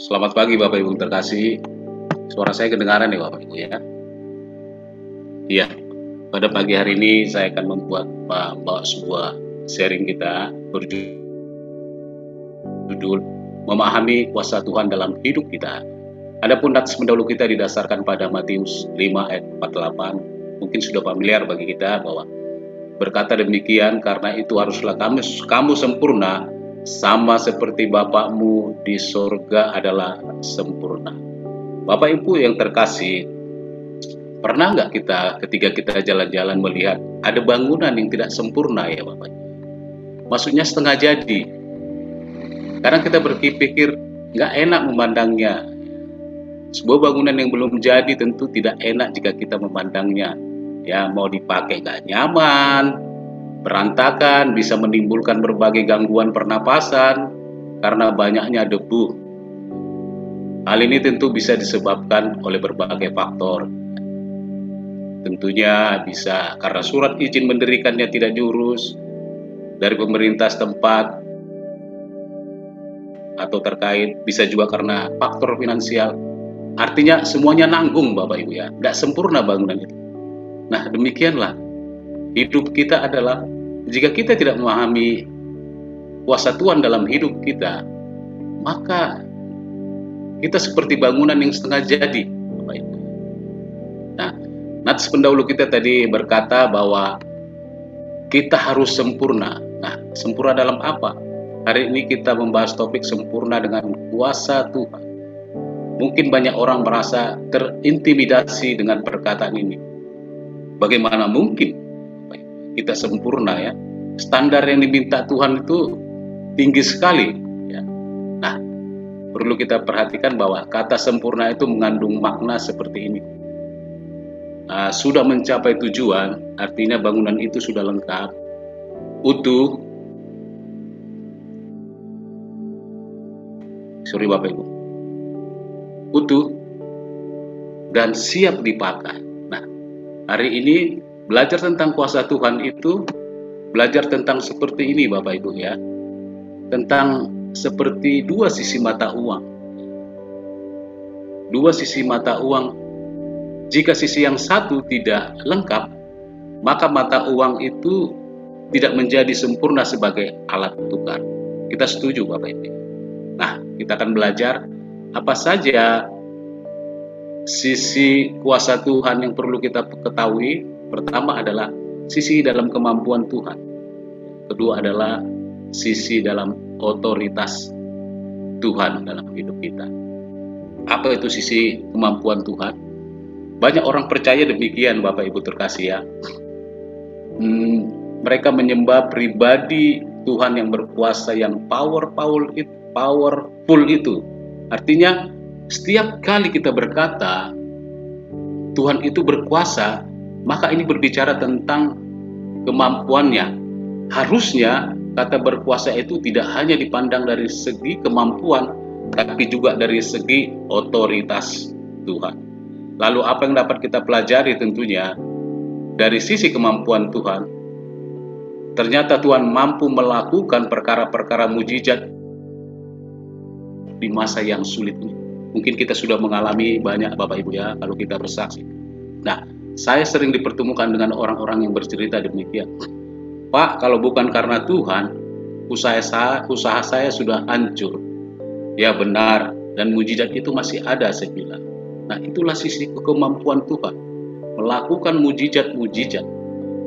Selamat pagi Bapak Ibu terkasih. Suara saya kedengaran ya Bapak Ibu ya. Iya, pada pagi hari ini saya akan membawa sebuah sharing kita berjudul memahami kuasa Tuhan dalam hidup kita. Adapun nats pendahulu kita didasarkan pada Matius 5 ayat 48. Mungkin sudah familiar bagi kita bahwa berkata demikian, karena itu haruslah kamu sempurna sama seperti Bapakmu di sorga adalah sempurna. Bapak Ibu yang terkasih, pernah nggak kita ketika kita jalan-jalan melihat ada bangunan yang tidak sempurna ya Bapak Ibu? Maksudnya setengah jadi. Karena kita berpikir nggak enak memandangnya. Sebuah bangunan yang belum jadi tentu tidak enak jika kita memandangnya. Ya, mau dipakai nggak nyaman, berantakan, bisa menimbulkan berbagai gangguan pernapasan karena banyaknya debu. Hal ini tentu bisa disebabkan oleh berbagai faktor. Tentunya bisa karena surat izin mendirikannya tidak diurus dari pemerintah setempat, atau terkait bisa juga karena faktor finansial. Artinya semuanya nanggung Bapak Ibu ya, tidak sempurna bangunan itu. Nah demikianlah hidup kita adalah, jika kita tidak memahami kuasa Tuhan dalam hidup kita, maka kita seperti bangunan yang setengah jadi Bapak Ibu. Nah, nats pendahulu kita tadi berkata bahwa kita harus sempurna. Nah, sempurna dalam apa? Hari ini kita membahas topik sempurna dengan kuasa Tuhan. Mungkin banyak orang merasa terintimidasi dengan perkataan ini. Bagaimana mungkin kita sempurna ya? Standar yang diminta Tuhan itu tinggi sekali. Ya. Nah, perlu kita perhatikan bahwa kata sempurna itu mengandung makna seperti ini. Sudah mencapai tujuan, artinya bangunan itu sudah lengkap, utuh. Sorry Bapak Ibu. Utuh dan siap dipakai. Nah, hari ini belajar tentang kuasa Tuhan itu belajar tentang seperti ini Bapak Ibu ya. Tentang seperti dua sisi mata uang. Dua sisi mata uang. Jika sisi yang satu tidak lengkap, maka mata uang itu tidak menjadi sempurna sebagai alat tukar. Kita setuju Bapak Ibu. Nah, kita akan belajar apa saja sisi kuasa Tuhan yang perlu kita ketahui. Pertama adalah sisi dalam kemampuan Tuhan. Kedua adalah sisi dalam otoritas Tuhan dalam hidup kita. Apa itu sisi kemampuan Tuhan? Banyak orang percaya demikian Bapak Ibu terkasih ya. Mereka menyembah pribadi Tuhan yang berkuasa, yang powerful itu. Artinya setiap kali kita berkata Tuhan itu berkuasa, maka ini berbicara tentang kemampuannya. Harusnya kata berkuasa itu tidak hanya dipandang dari segi kemampuan, tapi juga dari segi otoritas Tuhan. Lalu apa yang dapat kita pelajari tentunya dari sisi kemampuan Tuhan? Ternyata Tuhan mampu melakukan perkara-perkara mujizat di masa yang sulit ini. Mungkin kita sudah mengalami banyak Bapak Ibu ya, kalau kita bersaksi. Nah, saya sering dipertemukan dengan orang-orang yang bercerita demikian. Pak, kalau bukan karena Tuhan, usaha saya sudah hancur. Ya benar, dan mujizat itu masih ada saya bilang. Nah, itulah sisi kemampuan Tuhan, melakukan mujizat-mujizat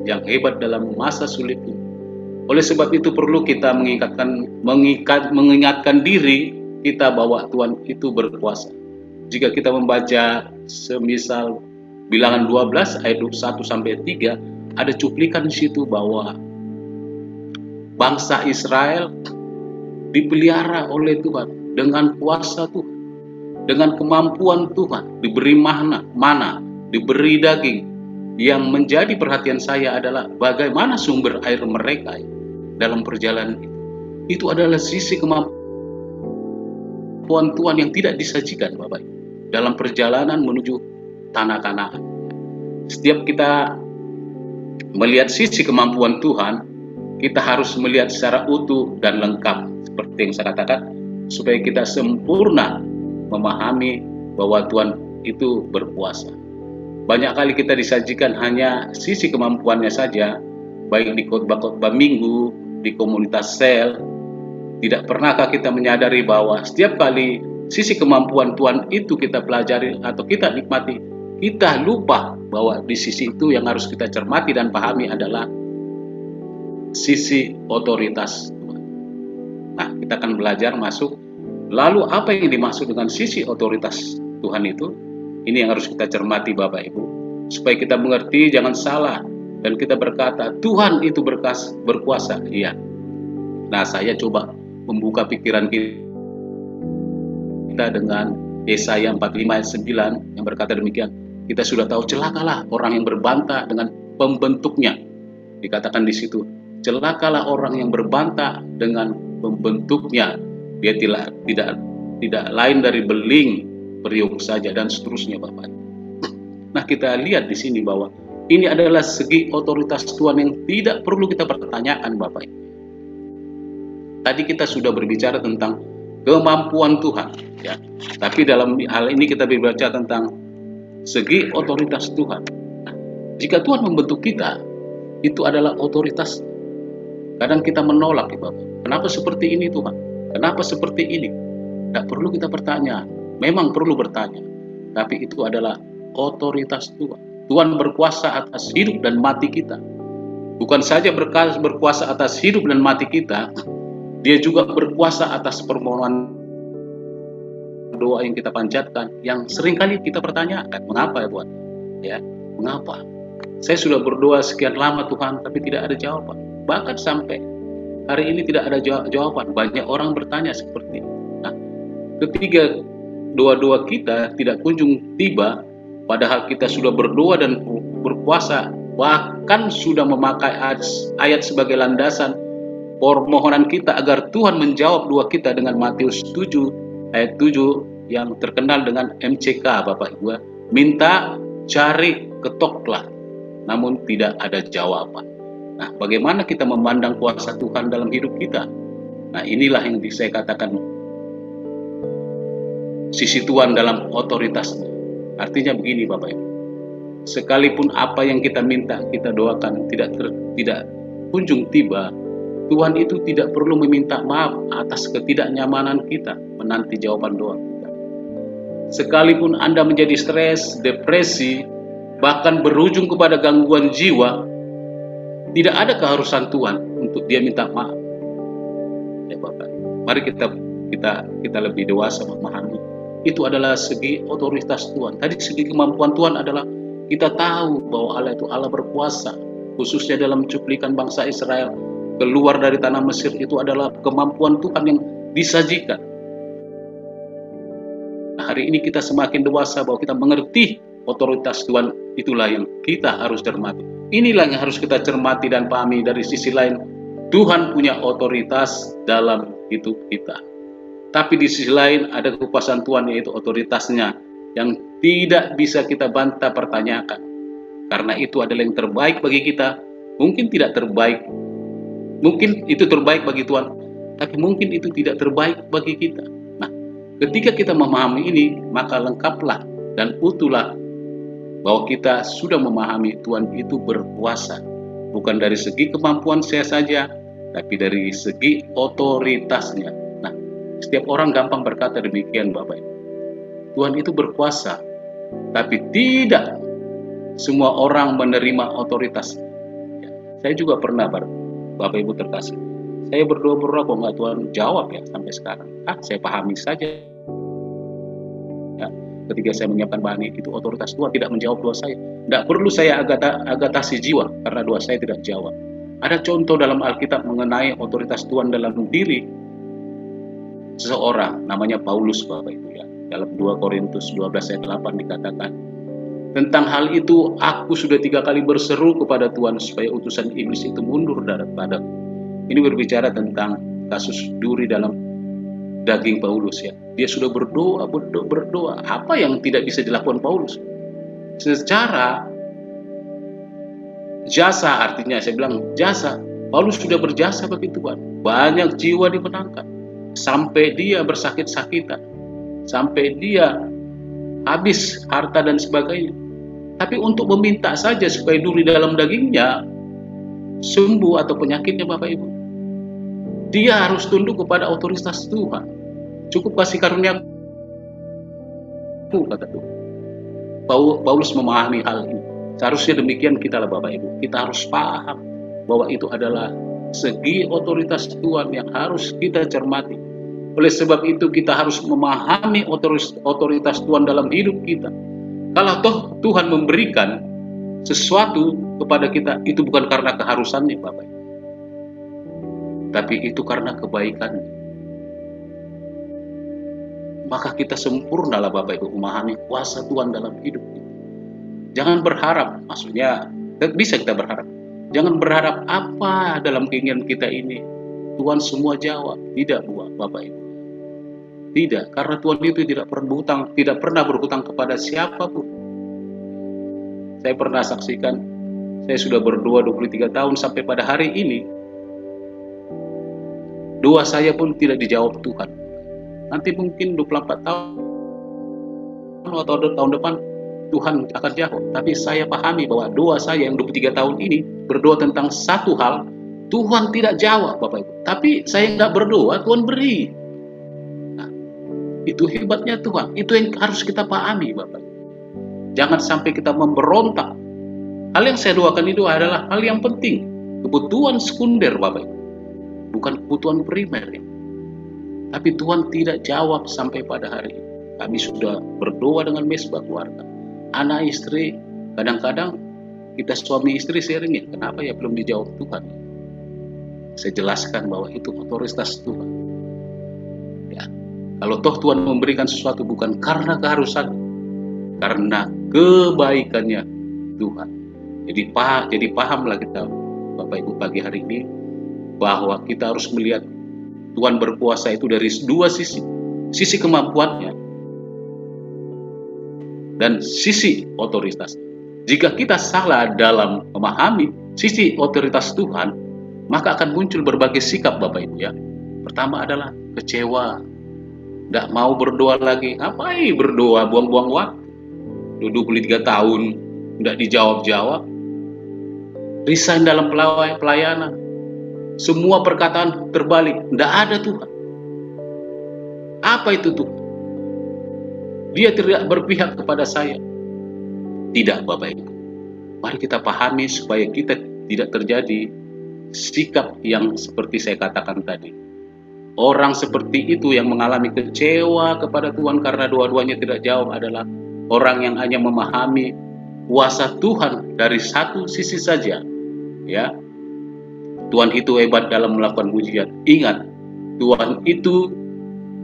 yang hebat dalam masa sulit ini. Oleh sebab itu perlu kita mengingatkan diri kita bahwa Tuhan itu berkuasa. Jika kita membaca semisal Bilangan 12 ayat 1-3, ada cuplikan di situ bahwa bangsa Israel dipelihara oleh Tuhan dengan kuasa Tuhan, dengan kemampuan Tuhan, diberi mana, diberi daging. Yang menjadi perhatian saya adalah bagaimana sumber air mereka dalam perjalanan itu. Itu adalah sisi kemampuan Tuhan yang tidak disajikan Bapak Ibu dalam perjalanan menuju tanah Kanaan. Setiap kita melihat sisi kemampuan Tuhan, kita harus melihat secara utuh dan lengkap. Seperti yang saya katakan, supaya kita sempurna memahami bahwa Tuhan itu berkuasa. Banyak kali kita disajikan hanya sisi kemampuannya saja, baik di khotbah-khotbah minggu, di komunitas sel. Tidak pernahkah kita menyadari bahwa setiap kali sisi kemampuan Tuhan itu kita pelajari atau kita nikmati, kita lupa bahwa di sisi itu yang harus kita cermati dan pahami adalah sisi otoritas Tuhan. Nah, kita akan belajar masuk. Lalu apa yang dimaksud dengan sisi otoritas Tuhan itu? Ini yang harus kita cermati Bapak Ibu, supaya kita mengerti, jangan salah, dan kita berkata Tuhan itu berkuasa. Iya. Nah, saya coba membuka pikiran kita dengan Yesaya 45 ayat 9 yang berkata demikian. Kita sudah tahu, celakalah orang yang berbantah dengan pembentuknya. Dikatakan di situ, celakalah orang yang berbantah dengan pembentuknya. Dia tidak lain dari beling periuk saja, dan seterusnya Bapak. Nah, kita lihat di sini bahwa ini adalah segi otoritas Tuhan yang tidak perlu kita pertanyakan Bapak. Tadi kita sudah berbicara tentang kemampuan Tuhan, ya. Tapi dalam hal ini kita berbicara tentang segi otoritas Tuhan. Nah, jika Tuhan membentuk kita, itu adalah otoritas. Kadang kita menolak ya Bapak. Kenapa seperti ini Tuhan? Kenapa seperti ini? Tidak perlu kita bertanya. Memang perlu bertanya. Tapi itu adalah otoritas Tuhan. Tuhan berkuasa atas hidup dan mati kita. Bukan saja berkuasa atas hidup dan mati kita, Dia juga berkuasa atas permohonan doa yang kita panjatkan, yang seringkali kita pertanyakan, mengapa ya Tuhan? Ya, mengapa? Saya sudah berdoa sekian lama Tuhan, tapi tidak ada jawaban. Bahkan sampai hari ini tidak ada jawaban. Banyak orang bertanya seperti itu. Nah, ketiga doa-doa kita tidak kunjung tiba, padahal kita sudah berdoa dan berpuasa, bahkan sudah memakai ayat sebagai landasan permohonan kita agar Tuhan menjawab doa kita dengan Matius 7 ayat 7 yang terkenal dengan MCK Bapak Ibu. Minta, cari, ketoklah, namun tidak ada jawaban. Nah, bagaimana kita memandang kuasa Tuhan dalam hidup kita? Nah, inilah yang saya katakan sisi Tuhan dalam otoritasnya. Artinya begini Bapak Ibu, sekalipun apa yang kita minta, kita doakan tidak kunjung tiba, Tuhan itu tidak perlu meminta maaf atas ketidaknyamanan kita menanti jawaban doa kita. Sekalipun Anda menjadi stres, depresi, bahkan berujung kepada gangguan jiwa, tidak ada keharusan Tuhan untuk Dia minta maaf. Ya Bapak, mari kita lebih dewasa memahami. Itu adalah segi otoritas Tuhan. Tadi segi kemampuan Tuhan adalah kita tahu bahwa Allah itu Allah berkuasa, khususnya dalam cuplikan bangsa Israel keluar dari tanah Mesir. Itu adalah kemampuan Tuhan yang disajikan. Nah, hari ini kita semakin dewasa bahwa kita mengerti otoritas Tuhan, itulah yang kita harus cermati. Inilah yang harus kita cermati dan pahami. Dari sisi lain, Tuhan punya otoritas dalam hidup kita. Tapi di sisi lain ada kekuasaan Tuhan, yaitu otoritasnya yang tidak bisa kita bantah pertanyakan. Karena itu adalah yang terbaik bagi kita. Mungkin tidak terbaik, mungkin itu terbaik bagi Tuhan, tapi mungkin itu tidak terbaik bagi kita. Nah, ketika kita memahami ini, maka lengkaplah dan utuhlah bahwa kita sudah memahami Tuhan itu berkuasa. Bukan dari segi kemampuan saya saja, tapi dari segi otoritasnya. Nah, setiap orang gampang berkata demikian Bapak Ibu. Tuhan itu berkuasa, tapi tidak semua orang menerima otoritas. Ya, saya juga pernah Bapak Ibu terkasih, saya berdoa kok nggak Tuhan jawab ya sampai sekarang. Saya pahami saja. Ya, ketika saya menyiapkan bahan itu otoritas Tuhan tidak menjawab doa saya. Tidak perlu saya agatasi jiwa karena doa saya tidak jawab. Ada contoh dalam Alkitab mengenai otoritas Tuhan dalam diri seseorang, namanya Paulus Bapak Ibu ya. Dalam 2 Korintus 12 ayat 8 dikatakan, tentang hal itu aku sudah 3 kali berseru kepada Tuhan supaya utusan iblis itu mundur daripada. Ini berbicara tentang kasus duri dalam daging Paulus ya. Dia sudah berdoa. Apa yang tidak bisa dilakukan Paulus? Secara jasa, artinya saya bilang jasa. Paulus sudah berjasa bagi Tuhan. Banyak jiwa dimenangkan. Sampai dia bersakit-sakitan. sampai dia habis harta dan sebagainya. Tapi untuk meminta saja supaya duri dalam dagingnya sembuh atau penyakitnya, Bapak Ibu, dia harus tunduk kepada otoritas Tuhan. Cukup kasih karunia, kata Tuhan. Paulus memahami hal ini. Seharusnya demikian kita lah, Bapak Ibu. Kita harus paham bahwa itu adalah segi otoritas Tuhan yang harus kita cermati. Oleh sebab itu kita harus memahami otoritas Tuhan dalam hidup kita. Kalau toh Tuhan memberikan sesuatu kepada kita, itu bukan karena keharusannya, Bapak Ibu, tapi itu karena kebaikannya. Maka kita sempurnalah, Bapak Ibu, memahami kuasa Tuhan dalam hidup kita. Jangan berharap, maksudnya bisa kita berharap. Jangan berharap apa dalam keinginan kita ini Tuhan semua jawab. Tidak, Bapak Ibu. Tidak, karena Tuhan itu tidak pernah berhutang kepada siapapun. Saya pernah saksikan, saya sudah berdoa 23 tahun sampai pada hari ini, doa saya pun tidak dijawab Tuhan. Nanti mungkin 24 tahun atau tahun depan Tuhan akan jawab. Tapi saya pahami bahwa doa saya yang 23 tahun ini berdoa tentang satu hal, Tuhan tidak jawab, Bapak Ibu. Tapi saya nggak berdoa, Tuhan beri. Itu hebatnya Tuhan. Itu yang harus kita pahami, Bapak. Jangan sampai kita memberontak. Hal yang saya doakan itu adalah hal yang penting. Kebutuhan sekunder, Bapak. Bukan kebutuhan primer. Tapi Tuhan tidak jawab sampai pada hari ini. Kami sudah berdoa dengan mesbah keluarga. Anak istri, kadang-kadang kita suami istri sharing, kenapa ya belum dijawab Tuhan? Saya jelaskan bahwa itu otoritas Tuhan. Kalau toh Tuhan memberikan sesuatu bukan karena keharusan, karena kebaikannya Tuhan. Jadi pahamlah kita, Bapak Ibu, pagi hari ini, bahwa kita harus melihat Tuhan berkuasa itu dari dua sisi. Sisi kemampuannya dan sisi otoritas. Jika kita salah dalam memahami sisi otoritas Tuhan, maka akan muncul berbagai sikap, Bapak Ibu ya. Pertama adalah kecewa. Tidak mau berdoa lagi. Ngapain berdoa? Buang-buang waktu. 23 tahun tidak dijawab-jawab. Resign dalam pelayanan. Semua perkataan terbalik. Tidak ada Tuhan. Apa itu Tuhan? Dia tidak berpihak kepada saya. Tidak, Bapak Ibu. Mari kita pahami supaya kita tidak terjadi sikap yang seperti saya katakan tadi. Orang seperti itu yang mengalami kecewa kepada Tuhan karena dua-duanya tidak jawab adalah orang yang hanya memahami kuasa Tuhan dari satu sisi saja. Ya, Tuhan itu hebat dalam melakukan mujizat. Ingat, Tuhan itu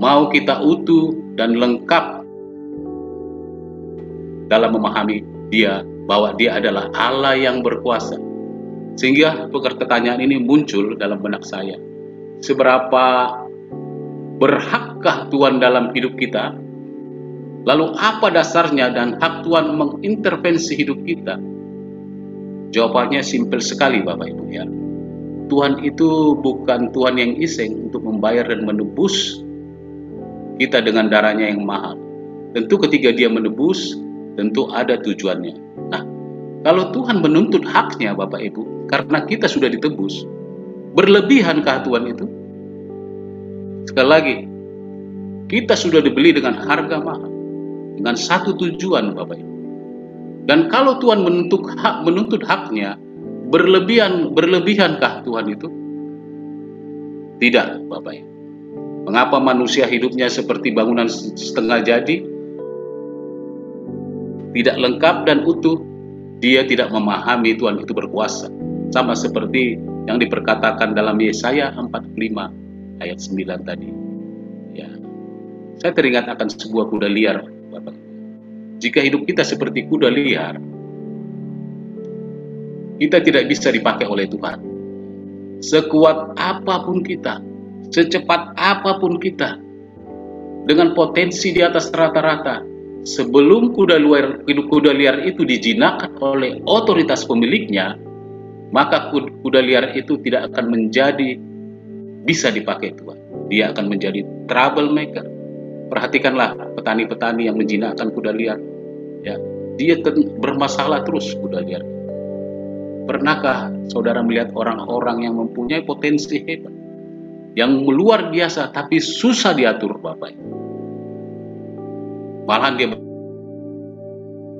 mau kita utuh dan lengkap dalam memahami Dia, bahwa Dia adalah Allah yang berkuasa. Sehingga pertanyaan ini muncul dalam benak saya. Seberapa berhakkah Tuhan dalam hidup kita? Lalu apa dasarnya dan hak Tuhan mengintervensi hidup kita? Jawabannya simpel sekali, Bapak Ibu ya. Tuhan itu bukan Tuhan yang iseng untuk membayar dan menebus kita dengan darahnya yang mahal. Tentu ketika Dia menebus, tentu ada tujuannya. Nah, kalau Tuhan menuntut haknya, Bapak Ibu, karena kita sudah ditebus, berlebihankah Tuhan itu? Sekali lagi, kita sudah dibeli dengan harga mahal, dengan satu tujuan, Bapak Ibu. Dan kalau Tuhan menuntut haknya, berlebihankah Tuhan itu? Tidak, Bapak Ibu. Mengapa manusia hidupnya seperti bangunan setengah jadi, tidak lengkap dan utuh? Dia tidak memahami Tuhan itu berkuasa. Sama seperti yang diperkatakan dalam Yesaya 45 ayat 9 tadi. Ya. Saya teringat akan sebuah kuda liar, Bapak. Jika hidup kita seperti kuda liar, kita tidak bisa dipakai oleh Tuhan. Sekuat apapun kita, secepat apapun kita, dengan potensi di atas rata-rata, sebelum kuda liar itu dijinakkan oleh otoritas pemiliknya, maka kuda liar itu tidak akan bisa dipakai Tuhan. Dia akan menjadi troublemaker. Perhatikanlah petani-petani yang menjinakkan kuda liar. Ya, dia bermasalah terus kuda liar. Pernahkah saudara melihat orang-orang yang mempunyai potensi hebat, yang luar biasa tapi susah diatur Bapak? Malahan dia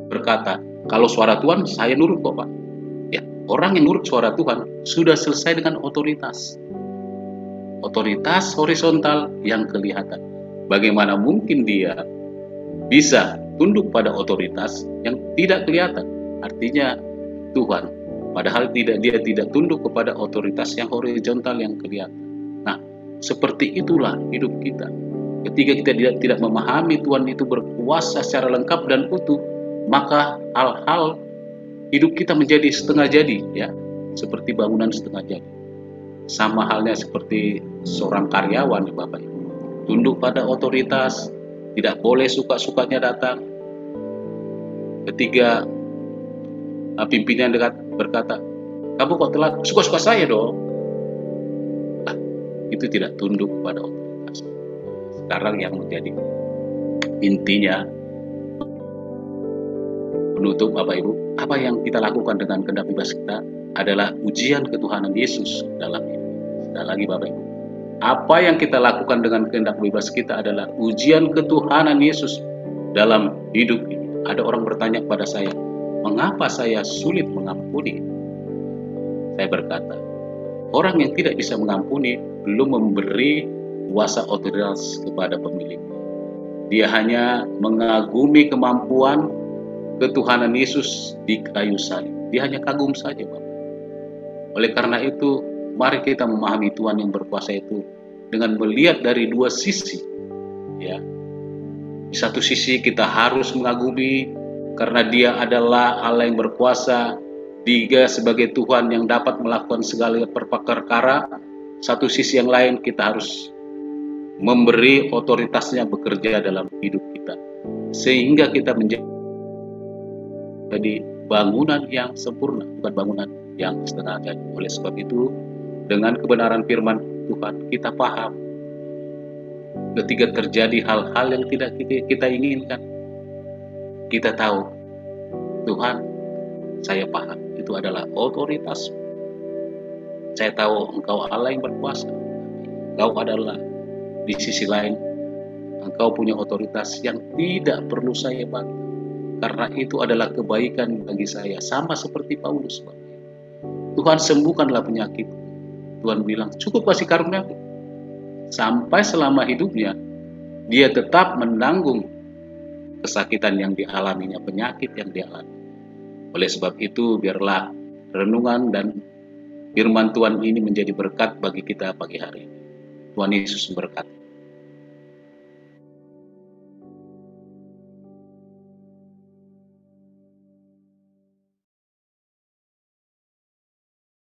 berkata, kalau suara Tuhan saya nurut kok Pak. Ya, orang yang nurut suara Tuhan sudah selesai dengan otoritas. Otoritas horizontal yang kelihatan. Bagaimana mungkin dia bisa tunduk pada otoritas yang tidak kelihatan? Artinya Tuhan, padahal dia tidak tunduk kepada otoritas yang horizontal yang kelihatan. Nah, seperti itulah hidup kita. Ketika kita tidak memahami Tuhan itu berkuasa secara lengkap dan utuh, maka hal-hal hidup kita menjadi setengah jadi, ya, seperti bangunan setengah jadi. Sama halnya seperti seorang karyawan, Bapak Ibu, tunduk pada otoritas, tidak boleh suka-sukanya datang. Ketika pimpinan dekat berkata, kamu kok telat, suka-suka saya dong. Nah, itu tidak tunduk pada otoritas. Sekarang yang menjadi intinya, menutup Bapak Ibu, apa yang kita lakukan dengan kehendak bebas kita adalah ujian ketuhanan Yesus dalam hidup. Sekali lagi Bapak Ibu, apa yang kita lakukan dengan kehendak bebas kita adalah ujian ketuhanan Yesus dalam hidup ini. Ada orang bertanya kepada saya, mengapa saya sulit mengampuni? Saya berkata, orang yang tidak bisa mengampuni belum memberi kuasa otoritas kepada pemiliknya. Dia hanya mengagumi kemampuan ketuhanan Yesus di kayu salib. Dia hanya kagum saja, Bapak. Oleh karena itu, mari kita memahami Tuhan yang berkuasa itu dengan melihat dari dua sisi. Ya, di satu sisi kita harus mengagumi karena Dia adalah Allah yang berkuasa, Dia sebagai Tuhan yang dapat melakukan segala perkara. Satu sisi yang lain kita harus memberi otoritasnya bekerja dalam hidup kita, sehingga kita menjadi bangunan yang sempurna, bukan bangunan yang setengah jadi. Oleh sebab itu, dengan kebenaran firman Tuhan, kita paham ketika terjadi hal-hal yang tidak kita inginkan, kita tahu, Tuhan, saya paham itu adalah otoritas. Saya tahu Engkau Allah yang berkuasa. Engkau adalah di sisi lain, Engkau punya otoritas yang tidak perlu saya bantah, karena itu adalah kebaikan bagi saya. Sama seperti Paulus, Tuhan sembuhkanlah penyakit. Tuhan bilang, cukup kasih karunia-Mu. Sampai selama hidupnya, dia tetap menanggung kesakitan yang dialaminya, penyakit yang dialami. Oleh sebab itu, biarlah renungan dan firman Tuhan ini menjadi berkat bagi kita pagi hari ini. Tuhan Yesus memberkati.